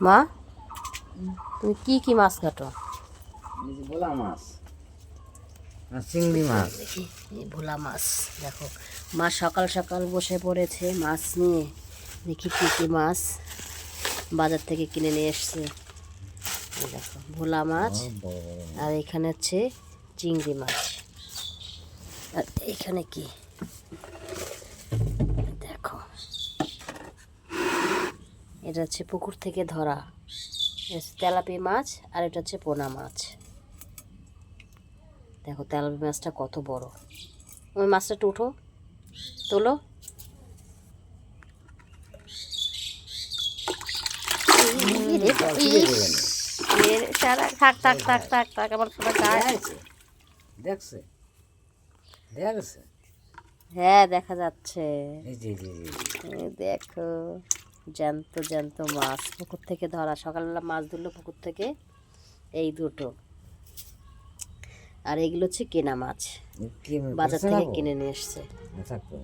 মা, তুমি কি কি মাছ কাটো? ভোলা মাছ আর চিংড়ি মাছ। দেখি এই ভোলা মাছ। দেখো মা সকাল সকাল বসে পড়েছে মাছ নিয়ে। দেখি কী কী মাছ বাজার থেকে কিনে নিয়ে এসছে। এই দেখো ভোলা মাছ, আর এখানে হচ্ছে চিংড়ি মাছ, আর এখানে কি দেখো, এটা হচ্ছে পুকুর থেকে ধরা তেলাপি মাছ, আর এটা হচ্ছে পোনা মাছ। দেখো তেলাপি মাছটা কত বড়। ওই মাছটা একটু উঠো, তোলো। থাক থাক থাক থাক থাক, আমার পুরো গায়ে। দেখছে, দেখা গেছে। হ্যাঁ দেখা যাচ্ছে। এই যে যে এই দেখো জ্যান্ত জ্যান্ত মাছ পুকুর থেকে ধরা। সকালবেলা মাছ ধরলো পুকুর থেকে, এই দুটো। আর এগুলো হচ্ছে কেনা মাছ, বাজার থেকে কিনে নিয়ে এসছে। থাকতো